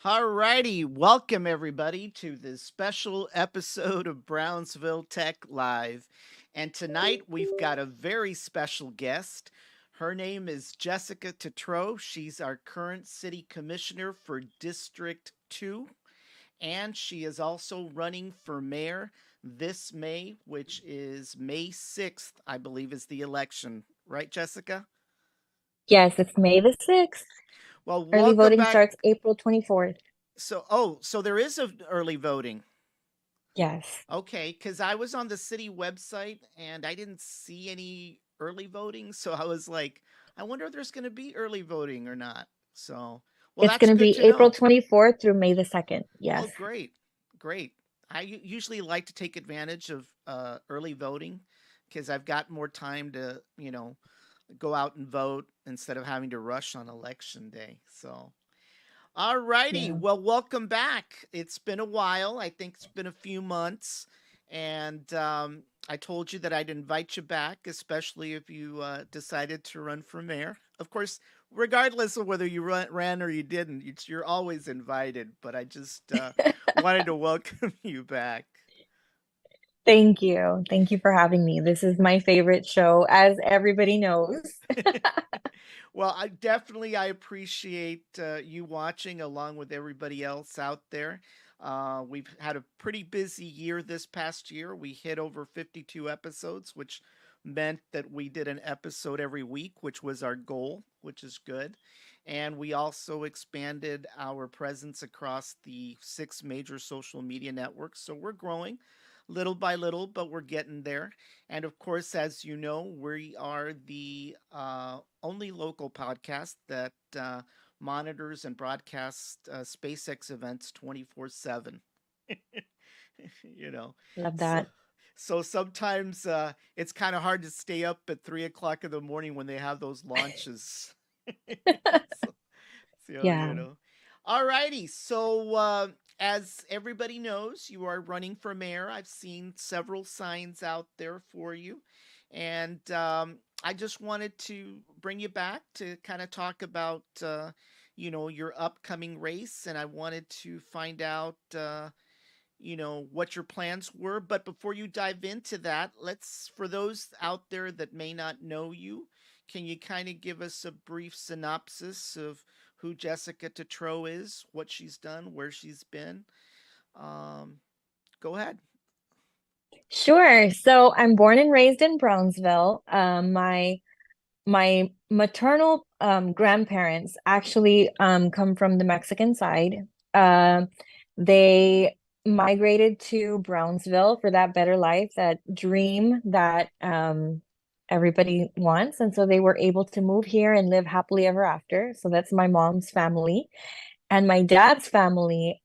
All righty, welcome everybody to this special episode of Brownsville Tech Live. And tonight we've got a very special guest. Her name is Jessica Tetreau. She's our current city commissioner for District 2, and she is also running for mayor this May, which is May 6th, I believe, is the election. Right, Jessica? Yes, it's May the 6th. Well, Early welcome voting back. starts April 24th. So there is a early voting. Yes. Okay, because I was on the city website and I didn't see any early voting. So I was like, I wonder if there's going to be early voting or not. So, well, It's that's going to good be to April know. 24th through May the 2nd. Oh, Yes. great. Great. Usually like to take advantage of early voting because I've got more time to, go out and vote instead of having to rush on election day. So, all righty. Yeah. Well, welcome back. It's been a while. I think it's been a few months. And I told you that I'd invite you back, especially if you decided to run for mayor. Of course, regardless of whether you ran or you didn't, you're always invited. But I just wanted to welcome you back. Thank you. Thank you for having me. This is my favorite show, as everybody knows. Well, I appreciate you watching along with everybody else out there. We've had a pretty busy year this past year. We hit over 52 episodes, which meant that we did an episode every week, which was our goal, which is good. And we also expanded our presence across the 6 major social media networks. So we're growing little by little, but we're getting there. And of course, as you know, we are the only local podcast that monitors and broadcasts SpaceX events 24/7. you know, Love so that. so sometimes it's kind of hard to stay up at 3 o'clock in the morning when they have those launches. so, so Yeah. you know. All righty. So as everybody knows, you are running for mayor. I've seen several signs out there for you. And I just wanted to bring you back to kind of talk about, your upcoming race. And I wanted to find out, what your plans were. But before you dive into that, for those out there that may not know you, can you kind of give us a brief synopsis of who Jessica Tetreau is, what she's done, where she's been? Um, Go ahead. Sure. So I'm born and raised in Brownsville. My maternal grandparents actually come from the Mexican side. They migrated to Brownsville for that better life, that dream that everybody wants. And so they were able to move here and live happily ever after. So that's my mom's family. And my dad's family,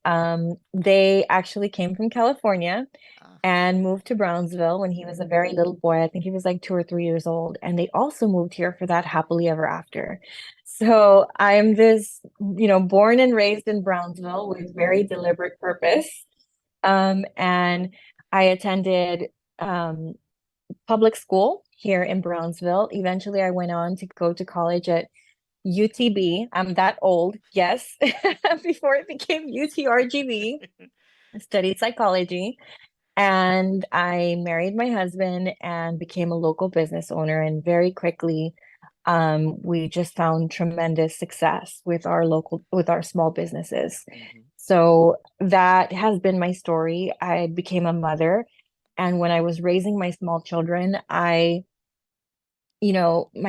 they actually came from California Uh, and moved to Brownsville when he was a very little boy. I think he was like 2 or 3 years old. And they also moved here for that happily ever after. So I'm this, born and raised in Brownsville with very deliberate purpose. And I attended public school here in Brownsville. Eventually, I went on to go to college at UTB. I'm that old, yes, before it became UTRGV. I studied psychology and I married my husband and became a local business owner. And very quickly, we just found tremendous success with our small businesses. mhm. So that has been my story. I became a mother. And when I was raising my small children, my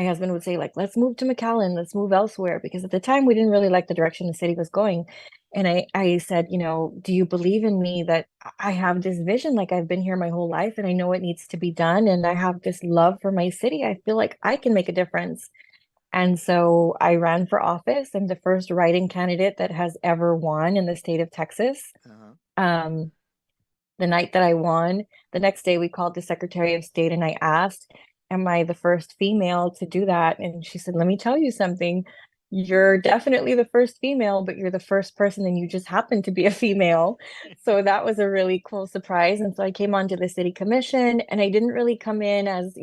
husband would say, like, let's move to McAllen, let's move elsewhere, because at the time we didn't really like the direction the city was going. And I said, do you believe in me that I have this vision? Like, I've been here my whole life and I know it needs to be done. And I have this love for my city. I feel like I can make a difference. And so I ran for office. I'm the first writing candidate that has ever won in the state of Texas. Uh-huh. Um, the night that I won, the next day we called the Secretary of State and I asked, am I the first female to do that? And she said, let me tell you something. You're definitely the first female, but you're the first person and you just happen to be a female. So that was a really cool surprise. And so I came onto the city commission and I didn't really come in as,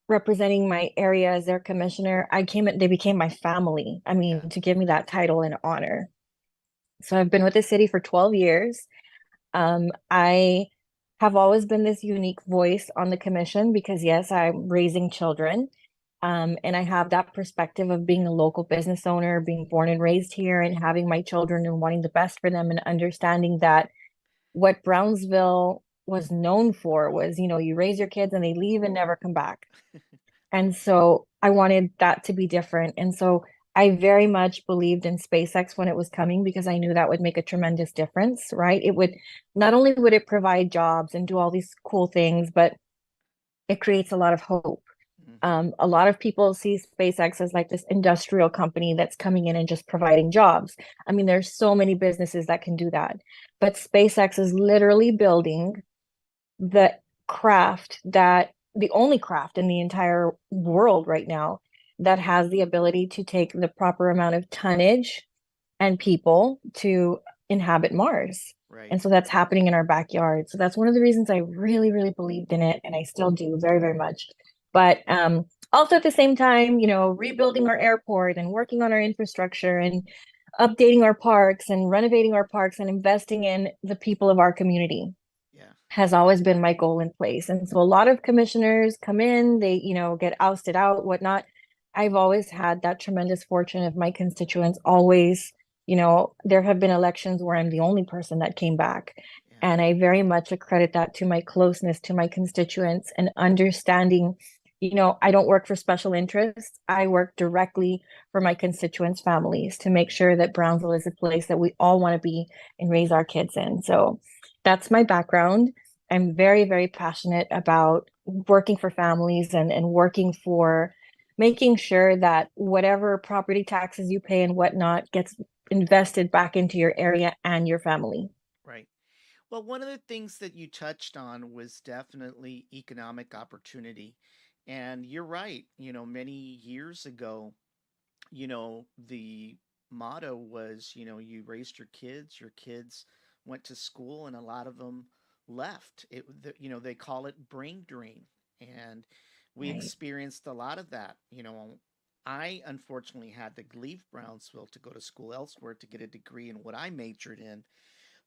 representing my area as their commissioner. They became my family. I Yeah. mean, to give me that title and honor. So I've been with the city for 12 years. I have always been this unique voice on the commission because, yes, I'm raising children. And I have that perspective of being a local business owner, being born and raised here, and having my children and wanting the best for them, and understanding that what Brownsville was known for was, you raise your kids and they leave and never come back. And so I wanted that to be different. And so I very much believed in SpaceX when it was coming because I knew that would make a tremendous difference, right? It would not only would it provide jobs and do all these cool things, but it creates a lot of hope. Hmm. A lot of people see SpaceX as like this industrial company that's coming in and just providing jobs. I mean, there's so many businesses that can do that, but SpaceX is literally building the craft that the only craft in the entire world right now that has the ability to take the proper amount of tonnage and people to inhabit Mars. Right. And so that's happening in our backyard. So that's one of the reasons I really, really believed in it. And I still do very, very much. But also at the same time, rebuilding our airport and working on our infrastructure and updating our parks and renovating our parks and investing in the people of our community Yeah. has always been my goal in place. And so a lot of commissioners come in, they, get ousted out, whatnot. I've always had that tremendous fortune of my constituents always, there have been elections where I'm the only person that came back. Yeah. And I very much accredit that to my closeness to my constituents and understanding, I don't work for special interests. I work directly for my constituents' families to make sure that Brownsville is a place that we all want to be and raise our kids in. So that's my background. I'm very, very passionate about working for families and working for making sure that whatever property taxes you pay and whatnot gets invested back into your area and your family. Right. Well, one of the things that you touched on was definitely economic opportunity. And you're right. Many years ago, the motto was, you raised your kids went to school, and a lot of them left. They call it brain drain. And we Right. experienced a lot of that. I unfortunately had to leave Brownsville to go to school elsewhere to get a degree in what I majored in.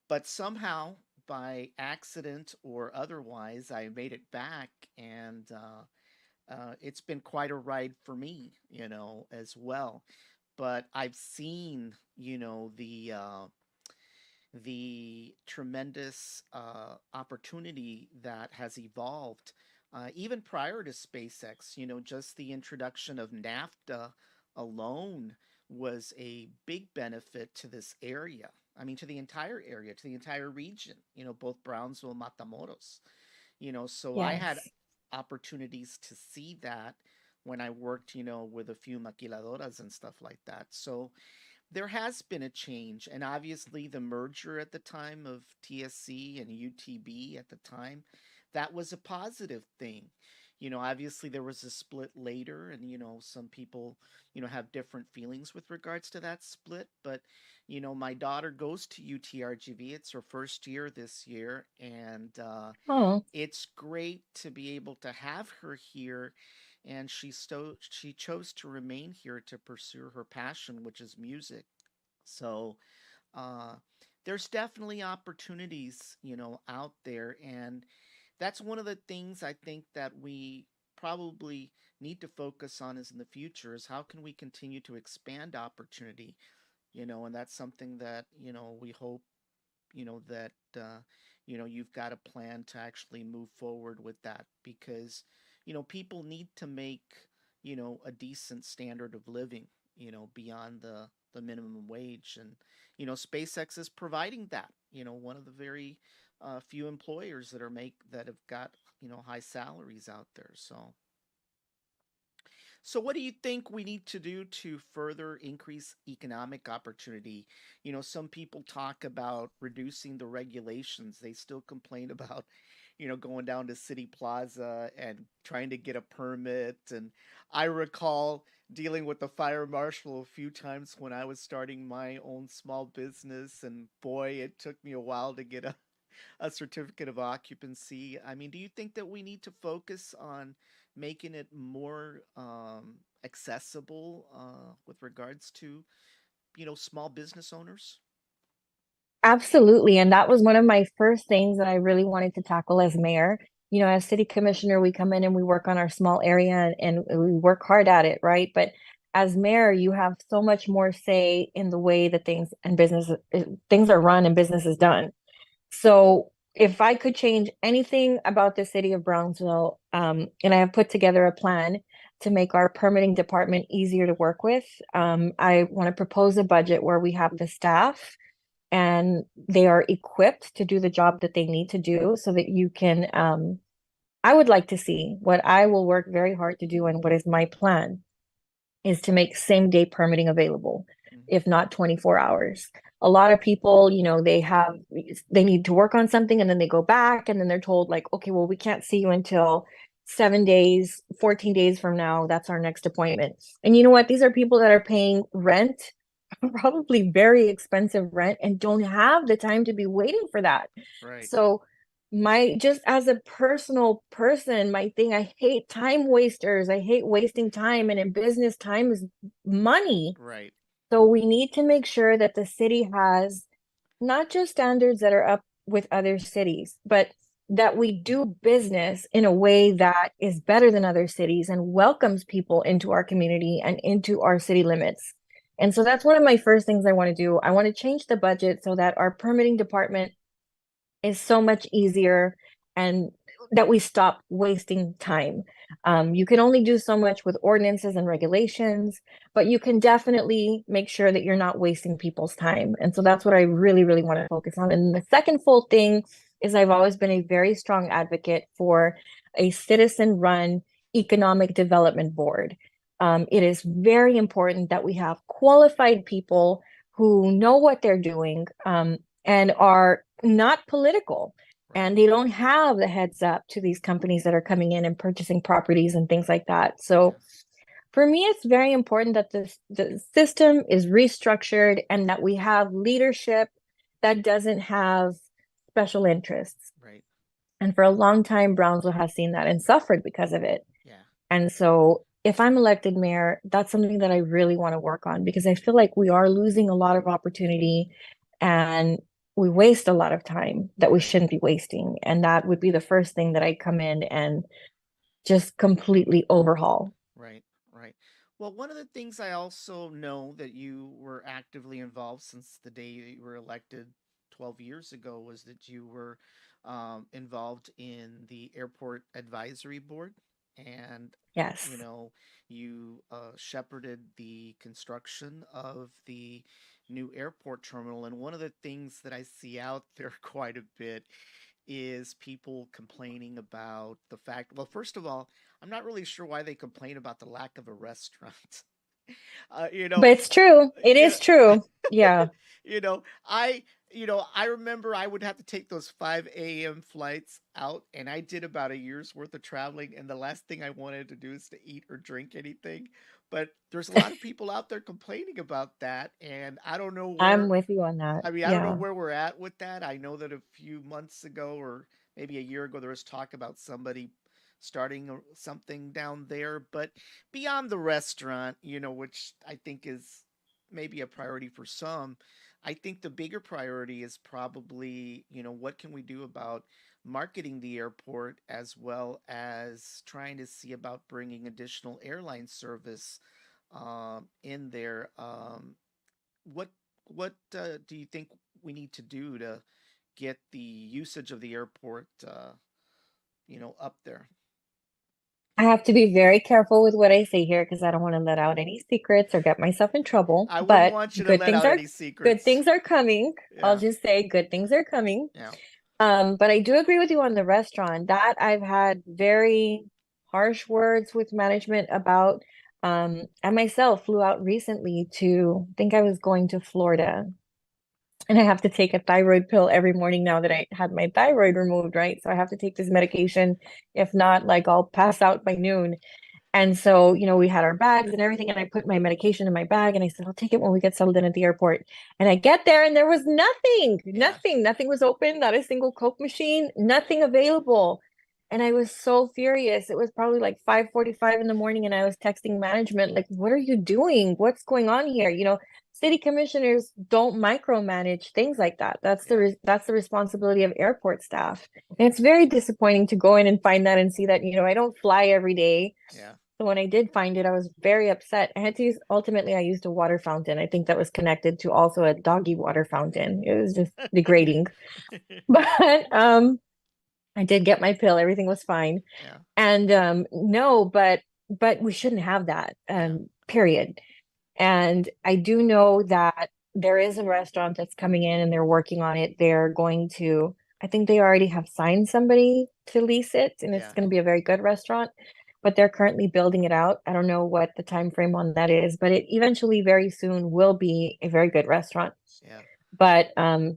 But somehow, by accident or otherwise, I made it back, and it's been quite a ride for me, as well. But I've seen, the tremendous opportunity that has evolved, even prior to SpaceX. Just the introduction of NAFTA alone was a big benefit to this area. I mean, to the entire area, to the entire region, both Brownsville and Matamoros. So I had Yes. opportunities to see that when I worked, with a few maquiladoras and stuff like that. So there has been a change, and obviously the merger at the time of TSC and UTB at the time, that was a positive thing. Obviously there was a split later, and some people, have different feelings with regards to that split. But my daughter goes to UTRGV. It's her first year this year, and Oh, it's great to be able to have her here. And she chose to remain here to pursue her passion, which is music. So uh, there's definitely opportunities, out there. And that's one of the things I think that we probably need to focus on is in the future is how can we continue to expand opportunity, and that's something that, we hope, that, you've got a plan to actually move forward with that because, people need to make, a decent standard of living, beyond the minimum wage. And, SpaceX is providing that, one of the very few employers that have got, high salaries out there. So, what do you think we need to do to further increase economic opportunity? Some people talk about reducing the regulations. They still complain about, going down to City Plaza and trying to get a permit. And I recall dealing with the fire marshal a few times when I was starting my own small business. And boy, it took me a while to get a certificate of occupancy. I mean, do you think that we need to focus on making it more accessible with regards to, small business owners? Absolutely. And that was one of my first things that I really wanted to tackle as mayor. You know, as city commissioner, we come in and we work on our small area and we work hard at it, right? But as mayor, you have so much more say in the way that things are run and business is done. So if I could change anything about the city of Brownsville, and I have put together a plan to make our permitting department easier to work with, I want to propose a budget where we have the staff and they are equipped to do the job that they need to do so that you can I would like to see what I will work very hard to do and what is my plan is to make same day permitting available, Mhm. if not 24 hours. A lot of people, you know, they need to work on something and then they go back and then they're told, like, okay, well, we can't see you until 7 days, 14 days from now. That's our next appointment. And you know what? These are people that are paying rent, probably very expensive rent, and don't have the time to be waiting for that. Right, So my just as a personal person, my thing, I hate time wasters. I hate wasting time. And in business, time is money. right. So we need to make sure that the city has not just standards that are up with other cities, but that we do business in a way that is better than other cities and welcomes people into our community and into our city limits. And so that's one of my first things I want to do. I want to change the budget so that our permitting department is so much easier and that we stop wasting time. You can only do so much with ordinances and regulations, but you can definitely make sure that you're not wasting people's time. And so that's what I really, really want to focus on. And the second full thing is I've always been a very strong advocate for a citizen run economic development board. It is very important that we have qualified people who know what they're doing, and are not political, Right. and they don't have the heads up to these companies that are coming in and purchasing properties and things like that. So Yes. for me, it's very important that the system is restructured and that we have leadership that doesn't have special interests. Right. And for a long time, Brownsville has seen that and suffered because of it. Yeah. And so if I'm elected mayor, that's something that I really want to work on because I feel like we are losing a lot of opportunity and we waste a lot of time that we Right. shouldn't be wasting. And that would be the first thing that I come in and just completely overhaul. Right. Right. Well, one of the things I also know that you were actively involved since the day that you were elected 12 years ago was that you were involved in the airport advisory board. And, you Yes. know, you shepherded the construction of the new airport terminal. And one of the things that I see out there quite a bit is people complaining about the fact, well, first of all, I'm not really sure why they complain about the lack of a restaurant. You know, But it's true. It you know, is true. Yeah. you know, I, I remember I would have to take those 5 a.m. flights out, and I did about a year's worth of traveling, and the last thing I wanted to do is to eat or drink anything. But there's a lot of people out there complaining about that, and I don't know I'm where with you on that. I mean, I don't know Yeah. where we're at with that. I know that a few months ago or maybe a year ago there was talk about somebody starting something down there, but beyond the restaurant, which I think is maybe a priority for some, I think the bigger priority is probably, what can we do about marketing the airport as well as trying to see about bringing additional airline service in there. What what do you think we need to do to get the usage of the airport, up there? I have to be very careful with what I say here because I don't want to let out any secrets or get myself in trouble. I wouldn't But want you to good let things out are any good secrets. things are coming. I'll Yeah, just say good things are coming. yeah, But I do agree with you on the restaurant. That I've had very harsh words with management about. I myself flew out recently to I think I was going to Florida, and I have to take a thyroid pill every morning now that I had my thyroid removed, right? So I have to take this medication. If not, like I'll pass out by noon. And so, we had our bags and everything, and I put my medication in my bag and I said, I'll take it when we get settled in at the airport. And I get there and there was nothing, yeah, nothing was open, not a single Coke machine, nothing available. And I was so furious. It was probably like 5:45 in the morning, and I was texting management, like, what are you doing? What's going on here? city commissioners don't micromanage things like that. Yeah. That's the responsibility of airport staff. And it's very disappointing to go in and find that and see that, I don't fly every day. Yeah. So when I did find it, I was very upset. I had to use, ultimately, I used a water fountain. I think that was connected to also a doggy water fountain. It was just degrading. But I did get my pill. Everything was fine. Yeah. And no, but we shouldn't have that. Yeah. Period. And I do know that there is a restaurant that's coming in and they're working on it. They're going to, I think they already have signed somebody to lease it, and it's Yeah. going to be a very good restaurant, but they're currently building it out. I don't know what the time frame on that is, but it eventually very soon will be a very good restaurant. Yeah. But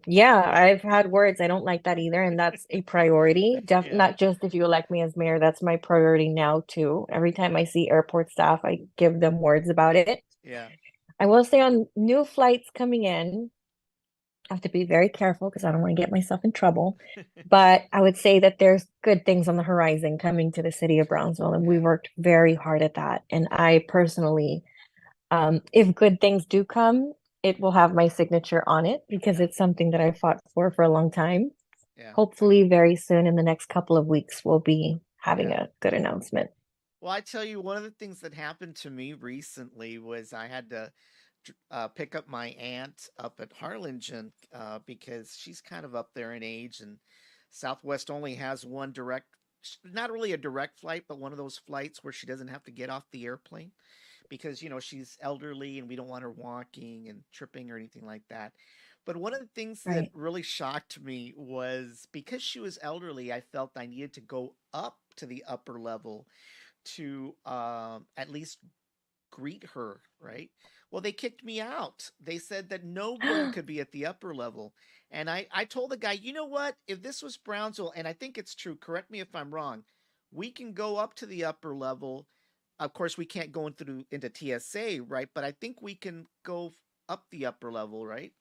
yeah, I've had words. I don't like that either, and that's a priority. Yeah. Not just if you elect me as mayor, that's my priority now too. Every time I see airport staff, I give them words about it. Yeah. I will say on new flights coming in, I have to be very careful because I don't want to get myself in trouble. But I would say that there's good things on the horizon coming to the city of Brownsville, and we Yeah. worked very hard at that. And I personally, if good things do come, it will have my signature on it because Yeah. it's something that I fought for a long time. Yeah. Hopefully, very soon in the next couple of weeks, we'll be having Yeah. a good announcement. Well, I tell you, one of the things that happened to me recently was I had to pick up my aunt up at Harlingen because she's kind of up there in age, and Southwest only has one direct, not really a direct flight, but one of those flights where she doesn't have to get off the airplane because, she's elderly and we don't want her walking and tripping or anything like that. But one of the things that Right. really shocked me was because she was elderly, I felt I needed to go up to the upper level to at least greet her, right? Well, they kicked me out. They said that no one could be at the upper level. And I told the guy, you know what? If this was Brownsville, and I think it's true, correct me if I'm wrong, we can go up to the upper level. Of course, we can't go into TSA, right? But I think we can go up the upper level, right?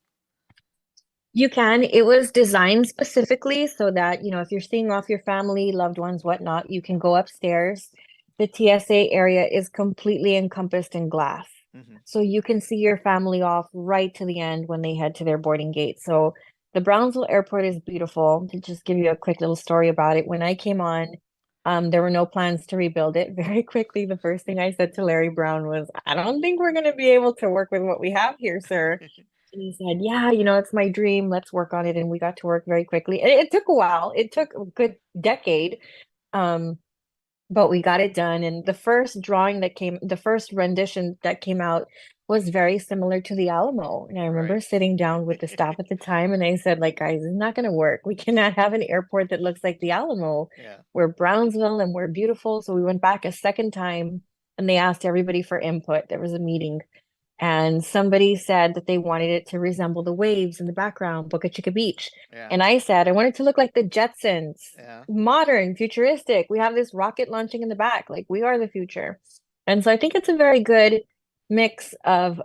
You can. It was designed specifically so that, if you're seeing off your family, loved ones, whatnot, you can go upstairs. The TSA area is completely encompassed in glass. Mm-hmm. So you can see your family off right to the end when they head to their boarding gate. So the Brownsville airport is beautiful. To just give you a quick little story about it, when I came on, there were no plans to rebuild it. Very quickly, the first thing I said to Larry Brown was, I don't think we're going to be able to work with what we have here, sir. And he said, yeah, it's my dream. Let's work on it. And we got to work very quickly. It took a while. It took a good decade. Um, but we got it done. And the first rendition that came out was very similar to the Alamo. And I Right. remember sitting down with the staff at the time and I said, like, guys, it's not going to work. We cannot have an airport that looks like the Alamo. Yeah. We're Brownsville and we're beautiful. So we went back a second time and they asked everybody for input. There was a meeting and somebody said that they wanted it to resemble the waves in the background, Boca Chica Beach. Yeah. And I said, I want it to look like the Jetsons, Yeah. modern, futuristic. We have this rocket launching in the back, like we are the future. And so I think mix of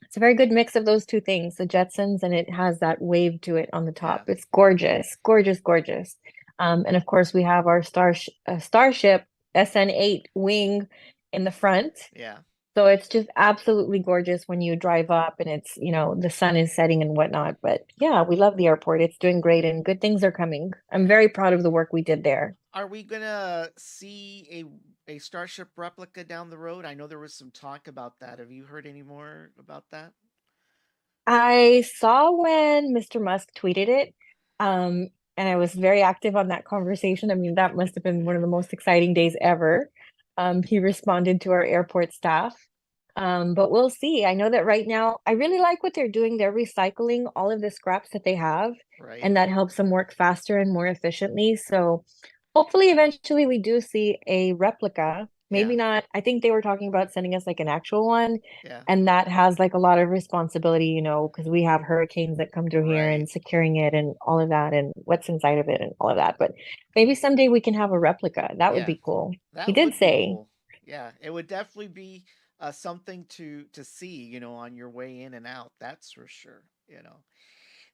it's a very good mix of those two things, the Jetsons, and it has that wave to it on the top. Yeah. It's gorgeous, gorgeous, gorgeous. And of course, we have our Starship SN8 wing in the front. Yeah. So it's just absolutely gorgeous when you drive up and it's, the sun is setting and whatnot. But yeah, we love the airport. It's doing great and good things are coming. I'm very proud of the work we did there. Are we gonna see a Starship replica down the road? I know there was some talk about that. Have you heard any more about that? I saw when Mr. Musk tweeted it, um, and I was very active on that conversation. I mean, that must have been one of the most exciting days ever. He responded to our airport staff. But we'll see. I know that right now, I really like what they're doing. They're recycling all of the scraps that they have, Right. and that helps them work faster and more efficiently. So hopefully, eventually, we do see a replica. Yeah. Maybe not. I think they were talking about sending us like an actual one, Yeah. and that has like a lot of responsibility, because we have hurricanes that come through here Right. and securing it and all of that and what's inside of it and all of that. But maybe someday we can have a replica. That would Yeah. be cool. He That did would be say cool. Yeah, it would definitely be something to see, on your way in and out. That's for sure.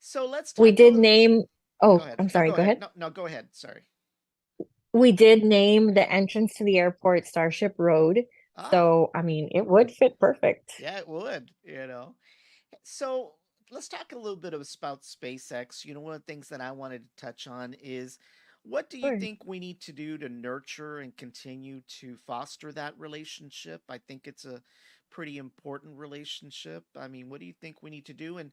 So let's we talk a did little. name. Go Oh, ahead. I'm No, sorry. go Go ahead. ahead. No, no, go ahead. Sorry. We did name the entrance to the airport Starship Road. Ah, So, I mean, it would fit perfect. yeah, it would, you know. So let's talk a little bit about SpaceX. One of the things that I wanted to touch on is what do you Sure. think we need to do to nurture and continue to foster that relationship? I think it's a pretty important relationship. I mean, what do you think we need to do? And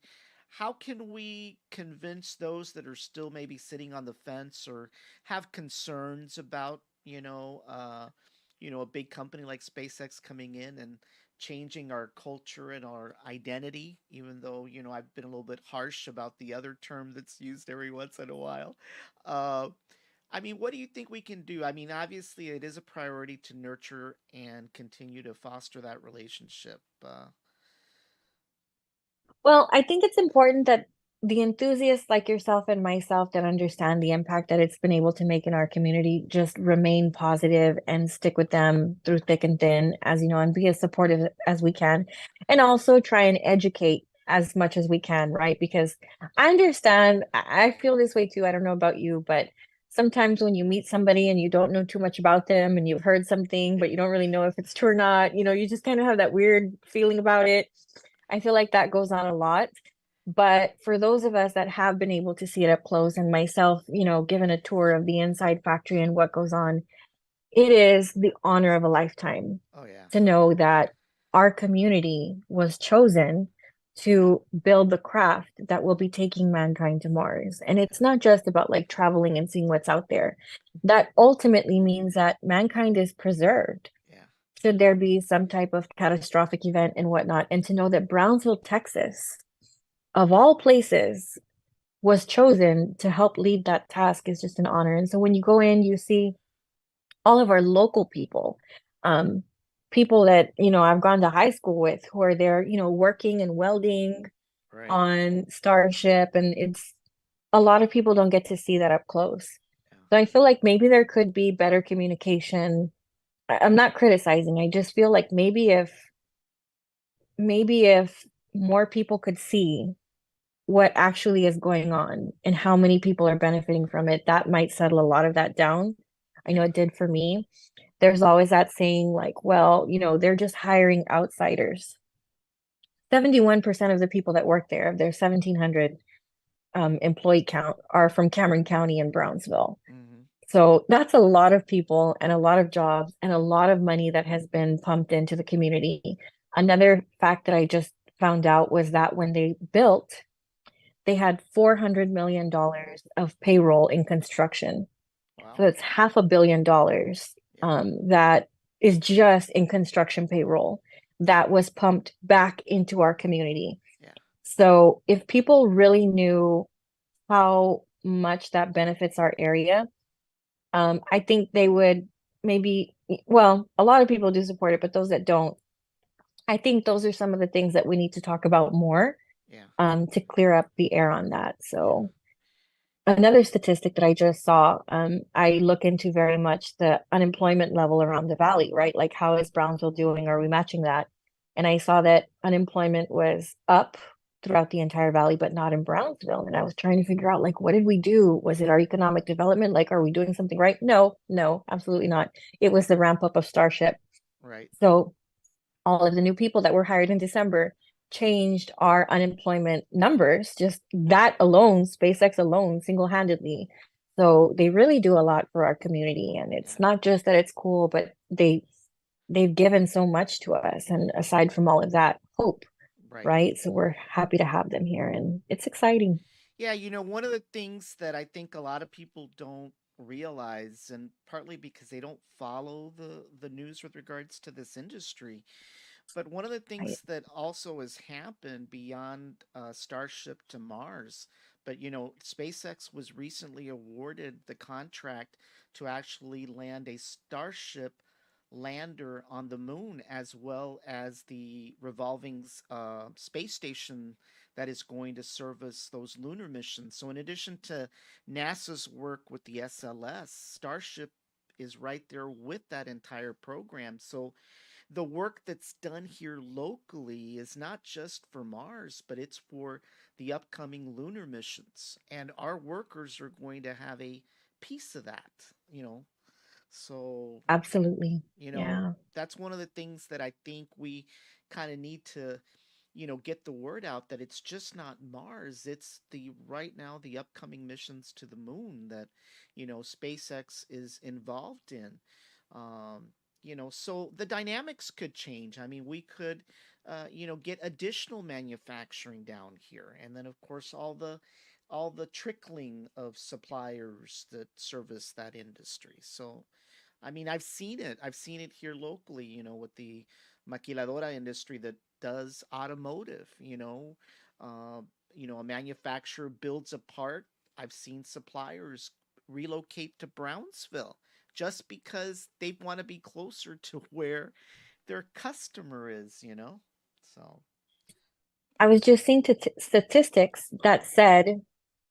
how can we convince those that are still maybe sitting on the fence or have concerns about, a big company like SpaceX coming in and changing our culture and our identity, even though, I've been a little bit harsh about the other term that's used every once in a while. Uh, I mean, what do you think we can do? I mean, obviously, it is a priority to nurture and continue to foster that relationship. Well, I think it's important that the enthusiasts like yourself and myself that understand the impact that it's been able to make in our community just remain positive and stick with them through thick and thin, as you know, and be as supportive as we can. And also try and educate as much as we can, right? Because I understand, I feel this way too. I don't know about you, but sometimes when you meet somebody and you don't know too much about them and you've heard something, but you don't really know if it's true or not, you just kind of have that weird feeling about it. I feel like that goes on a lot. But for those of us that have been able to see it up close, and myself, given a tour of the inside factory and what goes on, it is the honor of a lifetime Oh, yeah. to know that our community was chosen to build the craft that will be taking mankind to Mars. And it's not just about like traveling and seeing what's out there. That ultimately means that mankind is preserved Yeah. should there be some type of catastrophic event and whatnot. And to know that Brownsville, Texas, of all places, was chosen to help lead that task is just an honor. And so when you go in, you see all of our local people, um, people that, I've gone to high school with who are there, working and welding Right. on Starship. And it's a lot of people don't get to see that up close. Yeah. So I feel like maybe there could be better communication. I'm not criticizing. I just feel like maybe if more people could see what actually is going on and how many people are benefiting from it, that might settle a lot of that down. I know Yeah. it did for me. There's always that saying, like, well, they're just hiring outsiders. 71% of the people that work there, of their 1,700 employee count, are from Cameron County and Brownsville. Hmm. So that's a lot of people and a lot of jobs and a lot of money that has been pumped into the community. Another fact that I just found out was that when they built, they had $400 million of payroll in construction. So Wow. that's $500 million Yeah. that is just in construction payroll that was pumped back into our community. Yeah. So if people really knew how much that benefits our area, I think they would maybe, well, a lot of people do support it, but those that don't, I think those are some of the things that we need to talk about more Yeah. to clear up the air on that. Yeah. So another statistic that I just saw, I look into very much the unemployment level around the valley, right? Like, how is Brownsville doing? Are we matching that? And I saw that unemployment was up throughout the entire valley, but not in Brownsville. And I was trying to figure out, like, what did we do? Was it our economic development? Like, are we doing something right? No, no, absolutely not. It was the ramp up of Starship. Right. So all of the new people that were hired in December changed our unemployment numbers. Just that alone, SpaceX alone, single-handedly. So they really do a lot for our community. And Yeah. it's not just that it's cool, but they've given so much to us. And aside from all of that, hope, Right. right? So we're happy to have them here and it's exciting. Yeah, one of the things that I think a lot of people don't realize, and partly because they don't follow the news with regards to this industry, but one of the Right. things that also has happened beyond Starship to Mars, but SpaceX was recently awarded the contract to actually land a Starship lander on the moon, as well as the revolving space station that is going to service those lunar missions. So, in addition to NASA's work with the SLS, Starship is right there with that entire program. So, the work that's done here locally is not just for Mars, but it's for the upcoming lunar missions. And our workers are going to have a piece of that, you know. So, Absolutely. you know, Yeah. that's one of the things that I think we kind of need to, get the word out that it's just not Mars. It's the right now the upcoming missions to the moon that, SpaceX is involved in. Um, so the dynamics could change. I mean, we could, get additional manufacturing down here, and then of course all the trickling of suppliers that service that industry. So I mean, I've seen it. I've seen it here locally, with the maquiladora industry that does automotive, Uh, a manufacturer builds a part. I've seen suppliers relocate to Brownsville just because they want to be closer to where their customer is. So, I was just seeing statistics that said,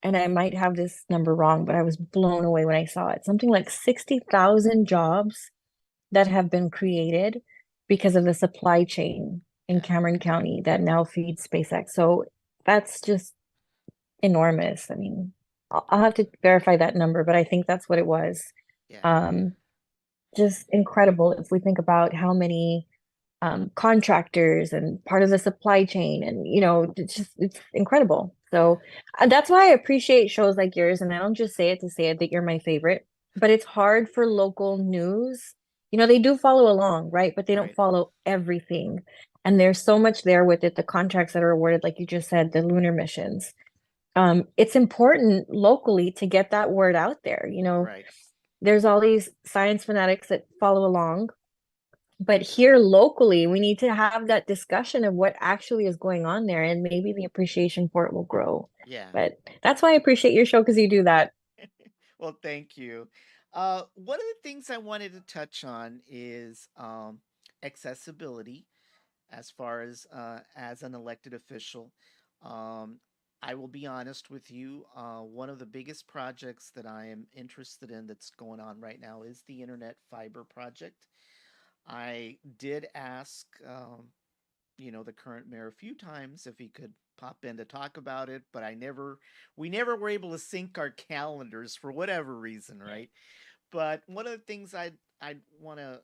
and I might have this number wrong, but I was blown away when I saw it. Something like 60,000 jobs that have been created because of the supply chain in yeah, Cameron County that now feeds SpaceX. So that's just enormous. I mean, I'll have to verify that number, but I think that's what it was. yeah, Um, just incredible if we think about how many contractors and part of the supply chain, and it's incredible. yeah, So that's why I appreciate shows like yours, and I don't just say it to say it that you're my favorite, but it's hard for local news. They do follow along, right? But they don't right, follow everything. And there's so much there with it, the contracts that are awarded, like you just said, the lunar missions. It's important locally to get that word out there. right. There's all these science fanatics that follow along, but here locally, we need to have that discussion of what actually is going on there, and maybe the appreciation for it will grow. Yeah. But that's why I appreciate your show because you do that. Well, thank you. One of the things I wanted to touch on is accessibility as far as an elected official. Um, I will be honest with you. One of the biggest projects that I am interested in that's going on right now is the Internet Fiber Project. I did ask, the current mayor a few times if he could pop in to talk about it, but we never were able to sync our calendars for whatever reason, right? But one of the things I'd want to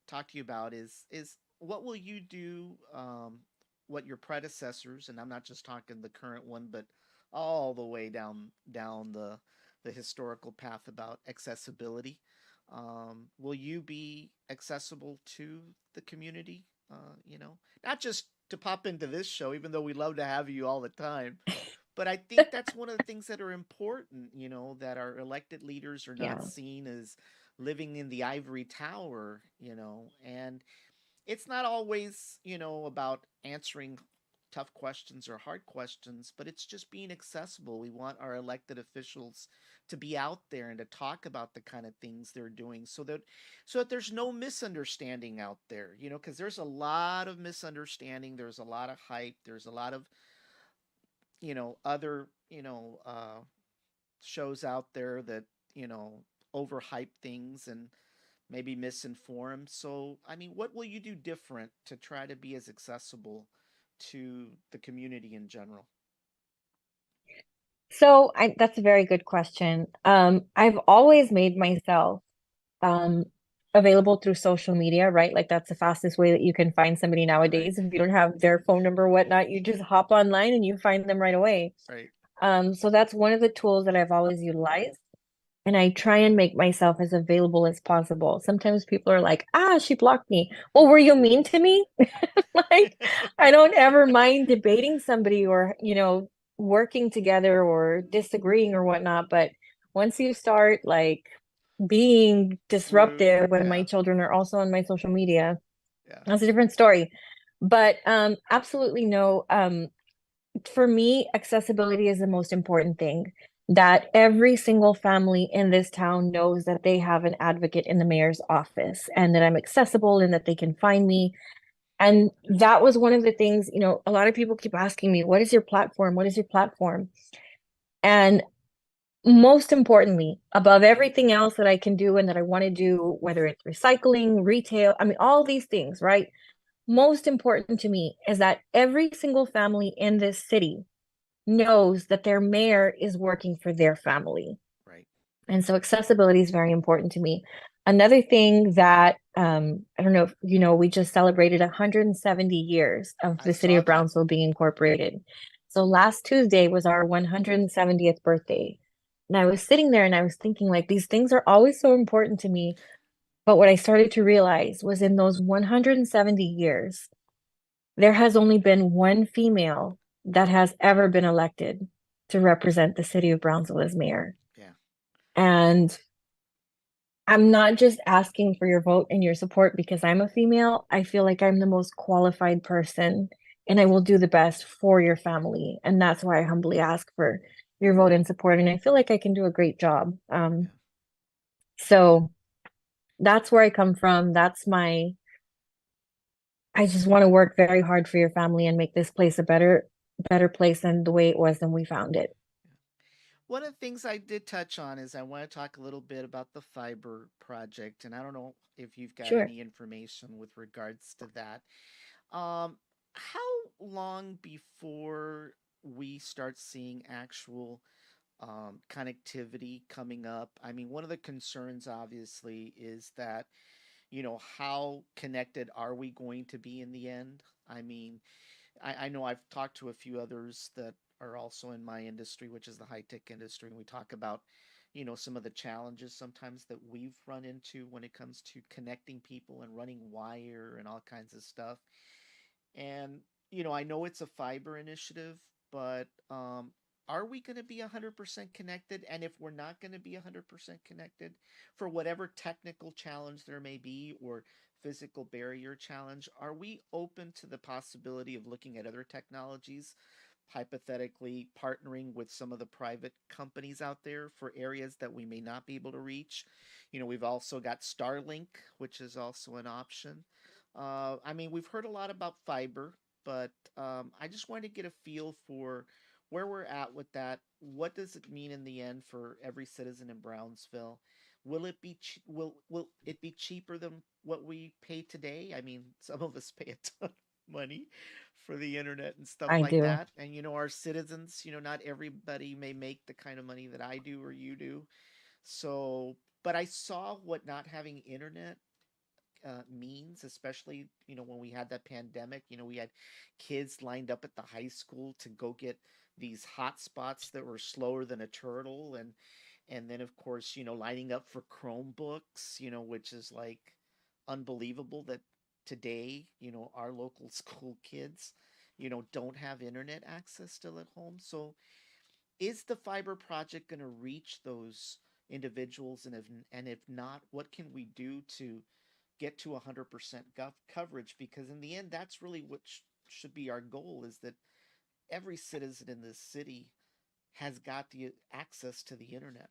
talk to you about is what will you do? What your predecessors, and I'm not just talking the current one, but all the way down the historical path about accessibility. Will you be accessible to the community? Not just to pop into this show, even though we love to have you all the time, but I think that's one of the things that are important, that our elected leaders are not Yeah. seen as living in the ivory tower, and it's not always, about answering tough questions or hard questions, but it's just being accessible. We want our elected officials to be out there and to talk about the kind of things they're doing so that there's no misunderstanding out there, because there's a lot of misunderstanding, there's a lot of hype, there's a lot of other shows out there that overhype things and maybe misinform. So I mean, what will you do different to try to be as accessible to the community in general? So that's a very good question. I've always made myself um, available through social media, right? Like that's the fastest way that you can find somebody Right, nowadays. If you don't have their phone number or whatnot, you just hop online and you find them right away. right. So that's one of the tools that I've always utilized. And I try and make myself as available as possible. Sometimes people are like, she blocked me. Well, were you mean to me? Like, I don't ever mind debating somebody or, working together or disagreeing or whatnot. But once you start like being Rude. disruptive when my Yeah, children are also on my social media, yeah. that's a different story. But absolutely no. For me, accessibility is the most important thing. That every single family in this town knows that they have an advocate in the mayor's office and that I'm accessible and that they can find me. And that was one of the things, a lot of people keep asking me, what is your platform? What is your platform? And most importantly, above everything else that I can do and that I want to do, whether it's recycling, retail, I mean, all these things, right? Most important to me is that every single family in this city knows that their mayor is working for their family. Right. And so accessibility is very important to me. Another thing that I don't know if you know, we just celebrated 170 years of I the city saw of that. Brownsville being incorporated. So last Tuesday was our 170th birthday. And I was sitting there and I was thinking, like, these things are always so important to me. But what I started to realize was in those 170 years, there has only been one female that has ever been elected to represent the city of Brownsville as mayor. Yeah. And I'm not just asking for your vote and your support because I'm a female. I feel like I'm the most qualified person and I will do the best for your family. And that's why I humbly ask for your vote and support. And I feel like I can do a great job. Yeah. So that's where I come from. I just want to work very hard for your family and make this place a better place than the way it was when we found it. One of the things I did touch on is I want to talk a little bit about the fiber project, and I don't know if you've got Sure. any information with regards to that. How long before we start seeing actual connectivity coming up? I mean, one of the concerns, obviously, is that, how connected are we going to be in the end? I mean, I know I've talked to a few others that are also in my industry, which is the high tech industry, and we talk about, some of the challenges sometimes that we've run into when it comes to connecting people and running wire and all kinds of stuff. And, I know it's a fiber initiative, but are we going to be 100% connected? And if we're not going to be 100% connected, for whatever technical challenge there may be or physical barrier challenge, are we open to the possibility of looking at other technologies, hypothetically partnering with some of the private companies out there for areas that we may not be able to reach? We've also got Starlink, which is also an option. I mean, we've heard a lot about fiber, but I just wanted to get a feel for where we're at with that. What does it mean in the end for every citizen in Brownsville? Will it be cheaper than what we pay today? I mean, some of us pay a ton of money for the internet and stuff I like do. that. And our citizens, not everybody may make the kind of money that I do or you do. So, but I saw what not having internet means, especially when we had that pandemic. We had kids lined up at the high school to go get these hot spots that were slower than a turtle, and then of course lining up for Chromebooks, which is like unbelievable that today our local school kids don't have internet access still at home. So is the fiber project going to reach those individuals, and if not, what can we do to get to 100% coverage? Because in the end, that's really what should be our goal, is that every citizen in this city has got the access to the internet.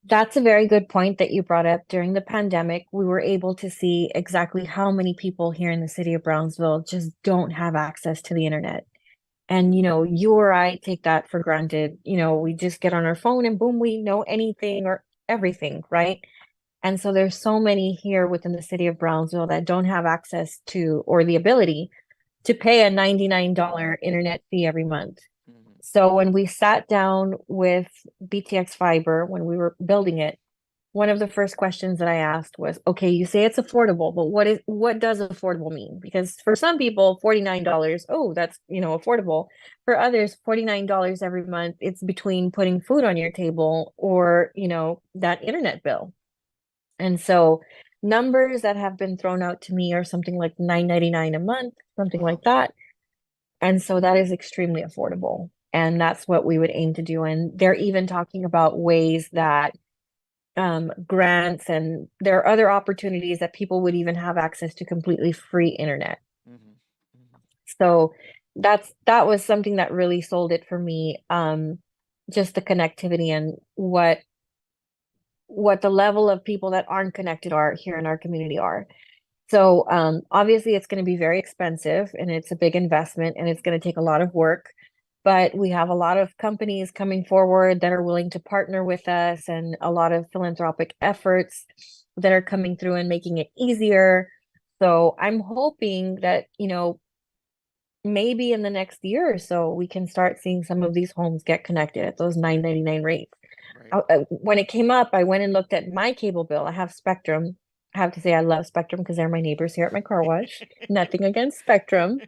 That's a very good point that you brought up. During the pandemic, we were able to see exactly how many people here in the city of Brownsville just don't have access to the internet. And, you or I take that for granted. We just get on our phone and boom, we know anything or everything, right? And so there's so many here within the city of Brownsville that don't have access to or the ability to pay a $99 internet fee every month. Mm-hmm. So when we sat down with BTX Fiber, when we were building it, one of the first questions that I asked was, okay, you say it's affordable, but what does affordable mean? Because for some people, $49, oh, that's, affordable. For others, $49 every month, it's between putting food on your table or, that internet bill. And so numbers that have been thrown out to me are something like $9.99 a month, something Wow. like that. And so that is extremely affordable. And that's what we would aim to do. And they're even talking about ways that grants and there are other opportunities that people would even have access to completely free internet. Mm-hmm. Mm-hmm. So that was something that really sold it for me. Just the connectivity and what the level of people that aren't connected are here in our community are. So obviously it's going to be very expensive and it's a big investment and it's going to take a lot of work. But we have a lot of companies coming forward that are willing to partner with us and a lot of philanthropic efforts that are coming through and making it easier. So I'm hoping that, maybe in the next year or so we can start seeing some of these homes get connected at those 9.99 rates. when it came up, I went and looked at my cable bill. I have Spectrum. I have to say I love Spectrum because they're my neighbors here at my car wash. Nothing against Spectrum.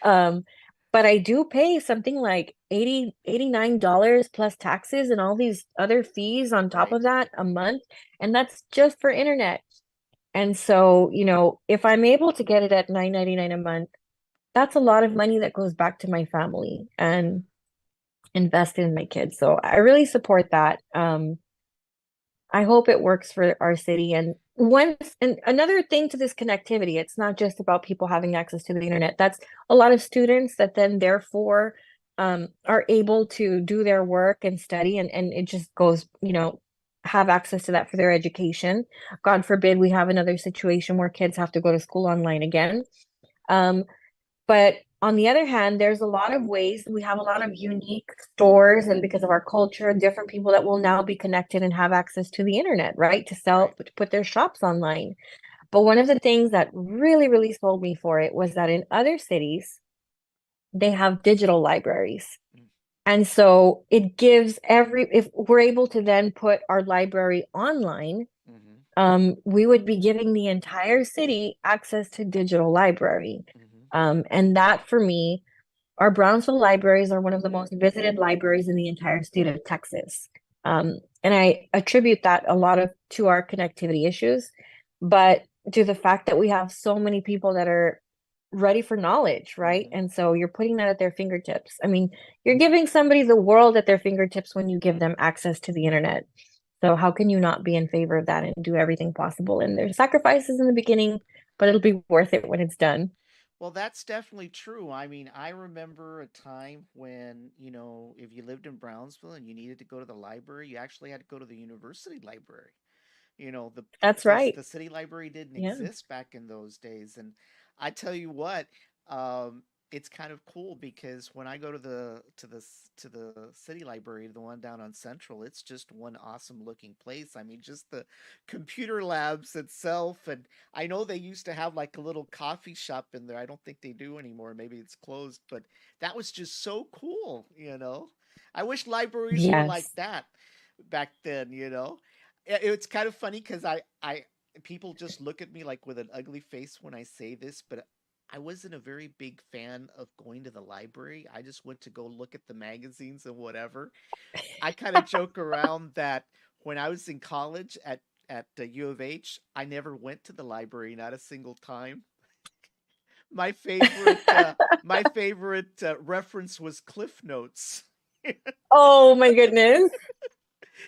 Um, but I do pay something like 89 dollars plus taxes and all these other fees on top Right. of that a month. And that's just for internet. And so, if I'm able to get it at 9.99 a month, that's a lot of money that goes back to my family and invested in my kids. So I really support that. I hope it works for our city. And another thing to this connectivity, it's not just about people having access to the internet. That's a lot of students that then therefore are able to do their work and study and it just goes, have access to that for their education. God forbid we have another situation where kids have to go to school online again. Um, but on the other hand, there's a lot of ways we have a lot of unique stores, and because of our culture, different people that will now be connected and have access to the internet, right? To sell, Right. to put their shops online. But one of the things that really, really sold me for it was that in other cities, they have digital libraries. Mm. And so it gives if we're able to then put our library online, Mm-hmm. we would be giving the entire city access to digital library. Mm-hmm. And that for me, our Brownsville libraries are one of the most visited libraries in the entire state of Texas. And I attribute that a lot of to our connectivity issues, but to the fact that we have so many people that are ready for knowledge, right? Mm-hmm. And so you're putting that at their fingertips. I mean, you're giving somebody the world at their fingertips when you give them access to the internet. So how can you not be in favor of that and do everything possible? And there's sacrifices in the beginning, but it'll be worth it when it's done. Well, that's definitely true. I mean, I remember a time when, if you lived in Brownsville and you needed to go to the library, you actually had to go to the university library. You know, the That's the right. the city library didn't Yeah. exist back in those days. And I tell you what, um, it's kind of cool because when I go to the city library, the one down on Central, it's just one awesome looking place. I mean, just the computer labs itself, and I know they used to have like a little coffee shop in there. I don't think they do anymore. Maybe it's closed, but that was just so cool. I wish libraries were like Yes. that back then. It's kind of funny because I people just look at me like with an ugly face when I say this, but I wasn't a very big fan of going to the library. I just went to go look at the magazines and whatever. I kind of joke around that when I was in college at the U of H, I never went to the library, not a single time. My favorite reference was Cliff Notes. Oh my goodness.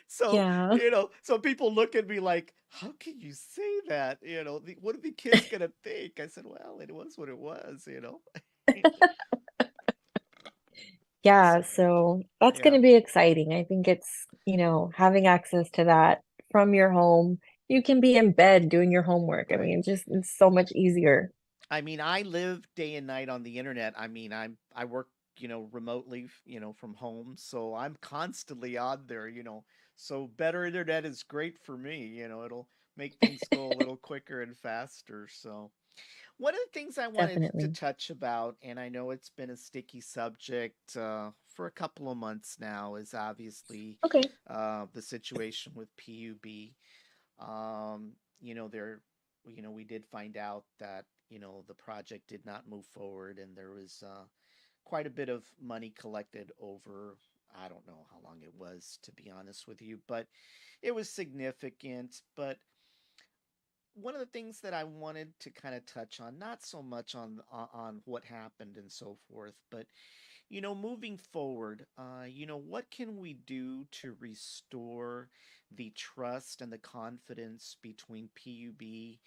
So, Yeah. so people look at me like, how can you say that? What are the kids gonna think? I said, well, it was what it was. Yeah, So, so that's going yeah, to be exciting. I think it's, having access to that from your home. You can be in bed doing your homework. I right. mean, it's so much easier. I mean, I live day and night on the internet. I mean, I work, remotely, from home, so I'm constantly on there. So better internet is great for me. It'll make things go a little quicker and faster. So, one of the things I wanted to Definitely. touch about, and I know it's been a sticky subject for a couple of months now, is obviously Okay. the situation with PUB. Um, there, we did find out that the project did not move forward, and there was quite a bit of money collected over. I don't know how long it was, to be honest with you, but it was significant. But one of the things that I wanted to kind of touch on, not so much on what happened and so forth, but moving forward, what can we do to restore the trust and the confidence between PUB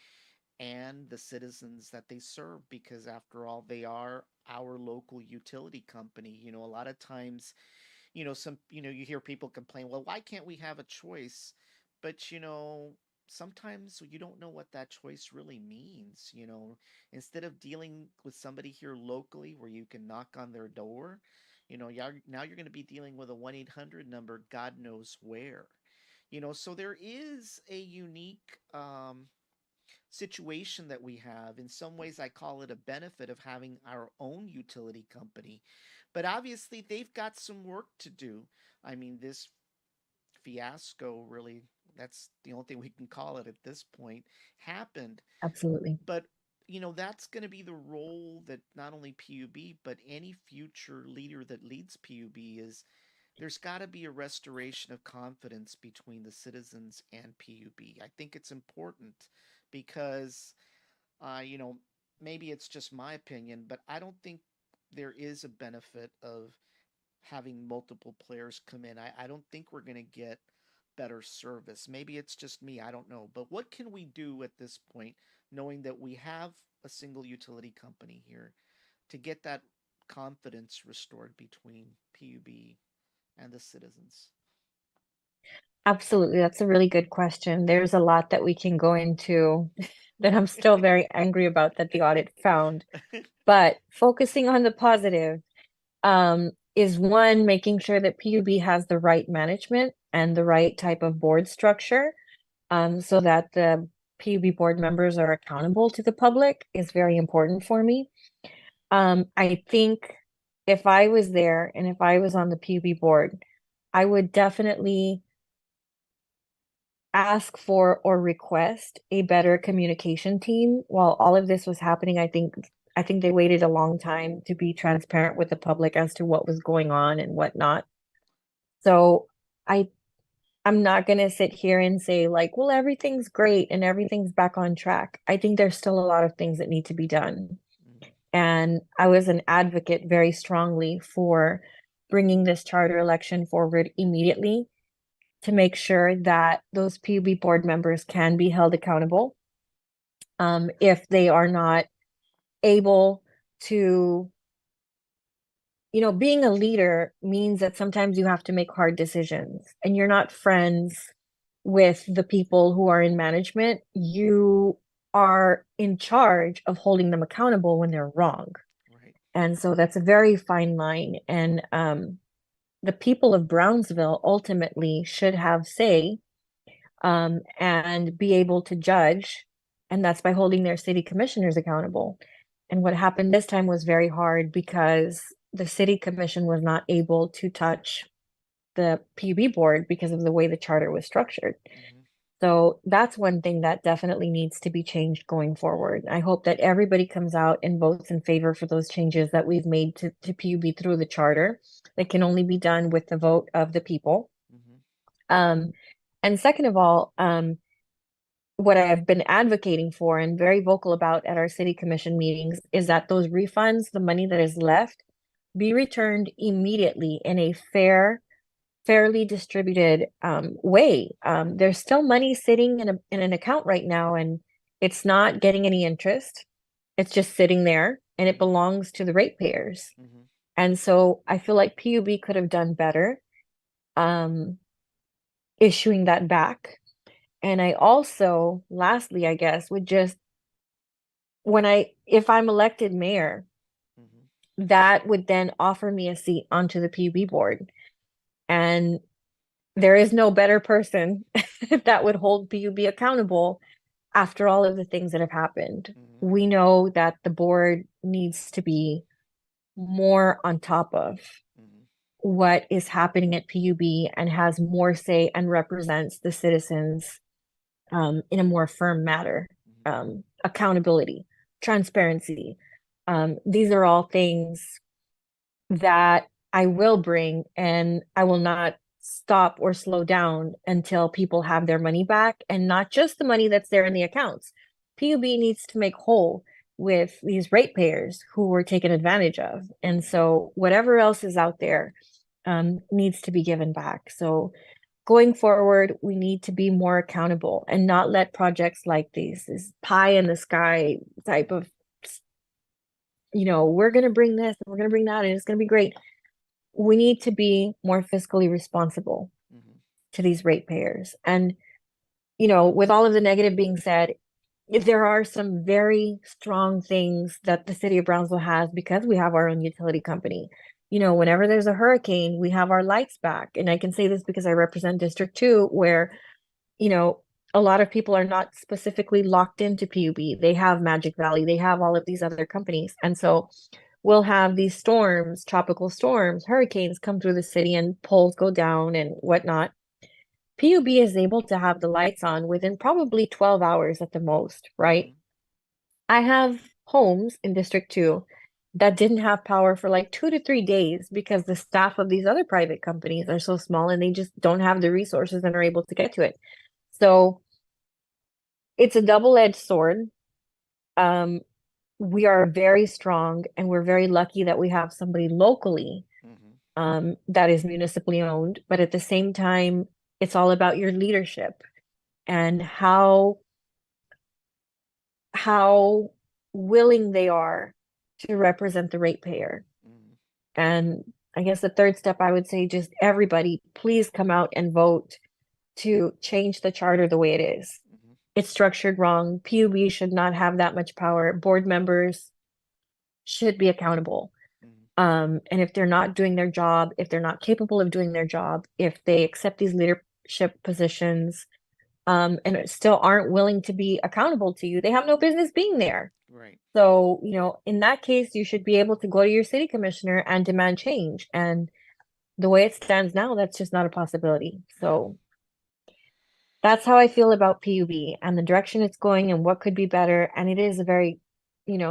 and the citizens that they serve? Because after all, they are our local utility company. A lot of times, you hear people complain, well, why can't we have a choice? But sometimes you don't know what that choice really means. Instead of dealing with somebody here locally where you can knock on their door, now you're going to be dealing with a 1-800 number, God knows where. So there is a unique situation that we have. In some ways, I call it a benefit of having our own utility company. But obviously, they've got some work to do. I mean, this fiasco, really, that's the only thing we can call it at this point, happened. Absolutely. But that's going to be the role that not only PUB but any future leader that leads PUB is. There's got to be a restoration of confidence between the citizens and PUB. I think it's important because, uh, you know, maybe it's just my opinion, but I don't think there is a benefit of having multiple players come in. I don't think we're going to get better service. Maybe it's just me. I don't know. But what can we do at this point, knowing that we have a single utility company here, to get that confidence restored between PUB and the citizens? Absolutely. That's a really good question. There's a lot that we can go into that I'm still very angry about that the audit found. But focusing on the positive, is one, making sure that PUB has the right management and the right type of board structure, so that the PUB board members are accountable to the public is very important for me. I think if I was there and if I was on the PUB board, I would definitely ask for or request a better communication team while all of this was happening. I think they waited a long time to be transparent with the public as to what was going on and whatnot. So I I'm not going to sit here and say like, well, everything's great and everything's back on track. I think there's still a lot of things that need to be done. Mm-hmm. And I was an advocate very strongly for bringing this charter election forward immediately to make sure that those PUB board members can be held accountable, if they are not able to, being a leader means that sometimes you have to make hard decisions and you're not friends with the people who are in management. You are in charge of holding them accountable when they're wrong. Right. And so that's a very fine line. And the people of Brownsville ultimately should have say, and be able to judge. And that's by holding their city commissioners accountable. And what happened this time was very hard because the city commission was not able to touch the PUB board because of the way the charter was structured. Mm-hmm. So that's one thing that definitely needs to be changed going forward. I hope that everybody comes out and votes in favor for those changes that we've made to PUB through the charter. That can only be done with the vote of the people. Mm-hmm. Um, and second of all, what I have been advocating for and very vocal about at our city commission meetings is that those refunds, the money that is left, be returned immediately in a fairly distributed way. There's still money sitting in an account right now, and it's not getting any interest. It's just sitting there, and it belongs to the ratepayers. Mm-hmm. And so I feel like PUB could have done better, um, issuing that back. And I also, lastly, I guess, would just if I'm elected mayor, Mm-hmm. that would then offer me a seat onto the PUB board. And there is no better person that would hold PUB accountable after all of the things that have happened. Mm-hmm. We know that the board needs to be more on top of Mm-hmm. what is happening at PUB and has more say and represents the citizens, in a more firm manner. Accountability, transparency. These are all things that I will bring, and I will not stop or slow down until people have their money back, and not just the money that's there in the accounts. PUB needs to make whole with these ratepayers who were taken advantage of. And Mm-hmm. so whatever else is out there, needs to be given back. So going forward, we need to be more accountable and not let projects like these, this pie in the sky type of, we're going to bring this and we're going to bring that and it's going to be great. We need to be more fiscally responsible Mm-hmm. to these ratepayers. And, with all of the negative being said, there are some very strong things that the city of Brownsville has because we have our own utility company. Whenever there's a hurricane, we have our lights back. And I can say this because I represent District 2, where, you know, a lot of people are not specifically locked into PUB. They have Magic Valley, they have all of these other companies. And so we'll have these storms, tropical storms, hurricanes come through the city and poles go down and whatnot. PUB is able to have the lights on within probably 12 hours at the most, right? Mm-hmm. I have homes in District 2 that didn't have power for like 2 to 3 days because the staff of these other private companies are so small and they just don't have the resources and are able to get to it. So it's a double-edged sword. Um, we are very strong and we're very lucky that we have somebody locally Mm-hmm. that is municipally owned. But at the same time, it's all about your leadership and how willing they are to represent the ratepayer. Mm-hmm. And I guess the third step, I would say just everybody, please come out and vote to change the charter the way it is. Mm-hmm. It's structured wrong. PUB should not have that much power. Board members should be accountable. Mm-hmm. And if they're not doing their job, if they're not capable of doing their job, if they accept these leadership positions, and still aren't willing to be accountable to you, they have no business being there. Right. So, in that case, you should be able to go to your city commissioner and demand change. And the way it stands now, that's just not a possibility. Yeah. So that's how I feel about PUB and the direction it's going and what could be better. And it is a very,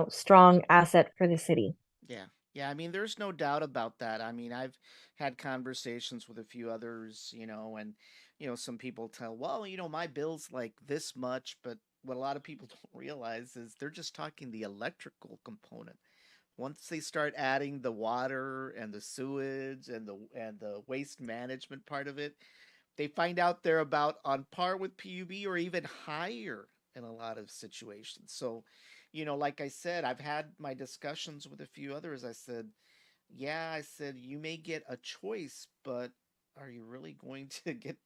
strong asset for the city. Yeah. Yeah. I mean, there's no doubt about that. I mean, I've had conversations with a few others, and, some people tell, well, my bill's like this much, but what a lot of people don't realize is they're just talking the electrical component. Once they start adding the water and the sewage and the waste management part of it, they find out they're about on par with PUB or even higher in a lot of situations. So, like I said, I've had my discussions with a few others. I said, yeah, I said, you may get a choice, but are you really going to get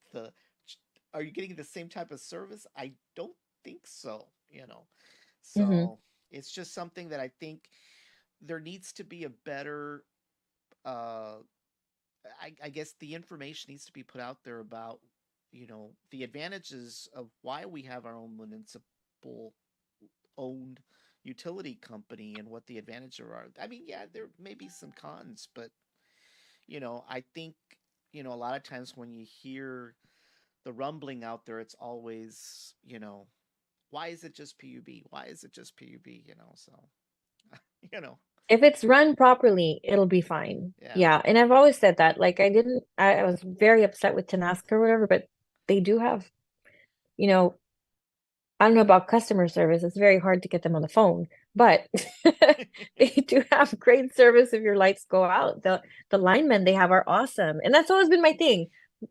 are you getting the same type of service? I don't think so. Hmm. So it's just something that I think there needs to be a better uh I guess the information needs to be put out there about the advantages of why we have our own municipal owned utility company and what the advantages are. I mean, yeah, there may be some cons, but I think a lot of times when you hear the rumbling out there, it's always why is it just PUB? Why is it just PUB? So you know, If it's run properly, it'll be fine. yeah. Yeah. And I've always said that. Like I was very upset with Tenasca or whatever, but they do have, you know, I don't know about customer service. It's very hard to get them on the phone, but they do have great service if your lights go out. The linemen they have are awesome. And that's always been my thing.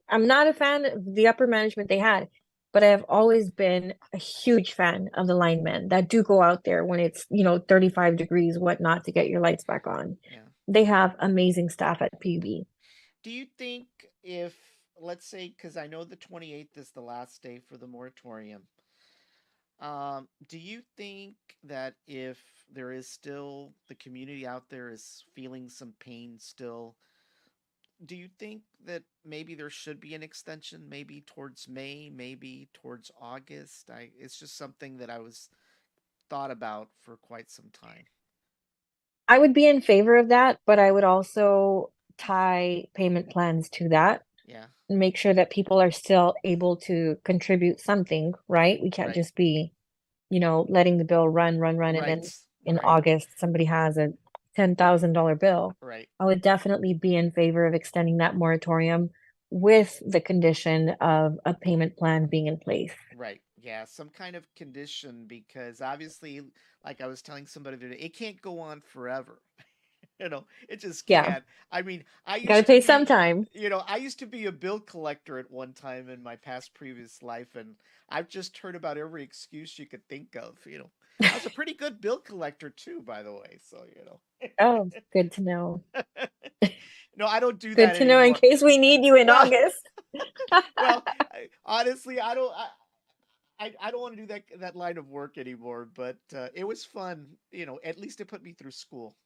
I'm not a fan of the upper management they had, but I have always been a huge fan of the linemen that do go out there when it's, 35 degrees, whatnot, to get your lights back on. Yeah. They have amazing staff at PUB. Do you think if, let's say, because I know the 28th is the last day for the moratorium, do you think that if there is still the community out there is feeling some pain still, do you think that maybe there should be an extension, maybe towards May, maybe towards August? It's just something that I was thought about for quite some time. I would be in favor of that, but I would also tie payment plans to that. Yeah, Make sure that people are still able to contribute something, right? We can't right, just be, letting the bill run, run, run, and right, then in right, August somebody has a $10,000 bill. right. I would definitely be in favor of extending that moratorium with the condition of a payment plan being in place. Right. Yeah, some kind of condition because obviously, like I was telling somebody today, it can't go on forever. It just Yeah, can't. I mean, I got to used to pay be, sometime. I used to be a bill collector at one time in my past previous life, and I've just heard about every excuse you could think of. I was a pretty good bill collector too, by the way. So. Oh, good to know. No, I don't do Good that to know in anymore. case we need you in Well, August. well, honestly, I don't. I don't want to do that line of work anymore, but it was fun. At least it put me through school.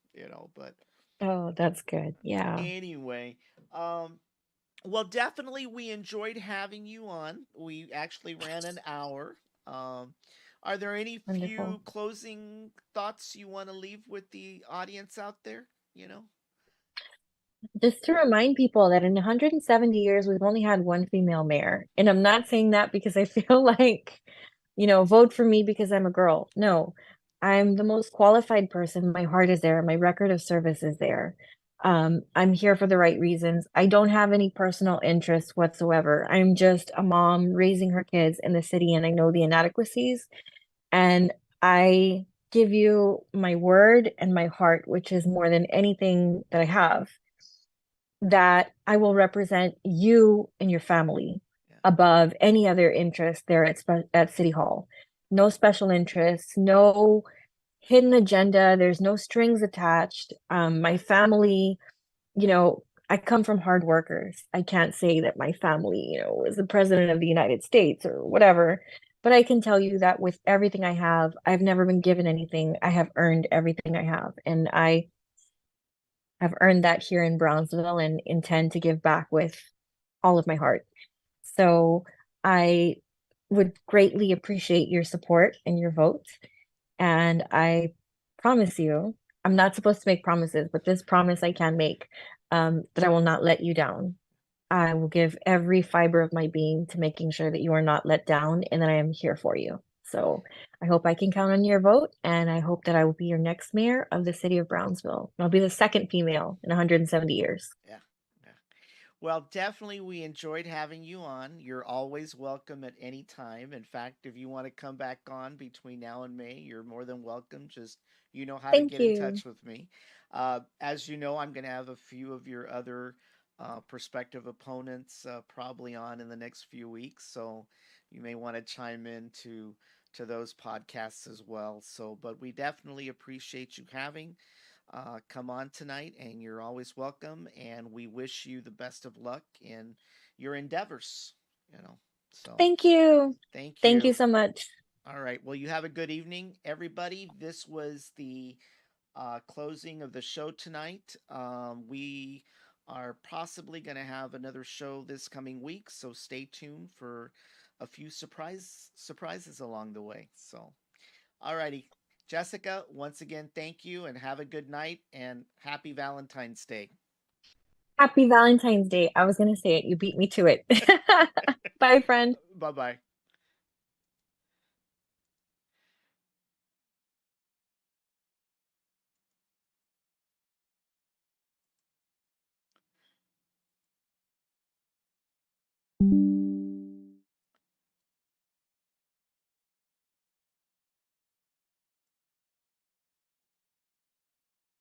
But Oh, that's good. Yeah, anyway, um, well, definitely we enjoyed having you on. We actually ran an hour. Um, are there any wonderful. few closing thoughts you want to leave with the audience out there? You know? Just to remind people that in 170 years, we've only had one female mayor. And I'm not saying that because I feel like, vote for me because I'm a girl. No, I'm the most qualified person. My heart is there. My record of service is there. I'm here for the right reasons. I don't have any personal interests whatsoever. I'm just a mom raising her kids in the city, and I know the inadequacies. And I give you my word and my heart, which is more than anything that I have, that I will represent you and your family Yeah, above any other interest there at City Hall. No special interests, no hidden agenda. There's no strings attached. My family, you know, I come from hard workers. I can't say that my family, is the president of the United States or whatever, but I can tell you that with everything I have, I've never been given anything. I have earned everything I have, and I have earned that here in Brownsville and intend to give back with all of my heart. So I would greatly appreciate your support and your vote. And I promise you, I'm not supposed to make promises, but this promise I can make, that I will not let you down. I will give every fiber of my being to making sure that you are not let down and that I am here for you. So I hope I can count on your vote, and I hope that I will be your next mayor of the city of Brownsville. I'll be the second female in 170 years. yeah, yeah. Well, definitely we enjoyed having you on. You're always welcome at any time. In fact, if you want to come back on between now and May, you're more than welcome. Just you know how to Thank get in you. touch with me. As you know, I'm going to have a few of your other prospective opponents probably on in the next few weeks, so you may want to chime in to those podcasts as well. So, but we definitely appreciate you having come on tonight, and you're always welcome. And we wish you the best of luck in your endeavors. You know, so Thank you. thank Thank you you. so much. All right. Well, you have a good evening, everybody. This was the closing of the show tonight. We are possibly going to have another show this coming week, so stay tuned for a few surprises along the way. So, alrighty. Jessica, once again, thank you and have a good night and happy Valentine's Day. Happy Valentine's Day. I was going to say it. You beat me to it. Bye, friend. Bye bye.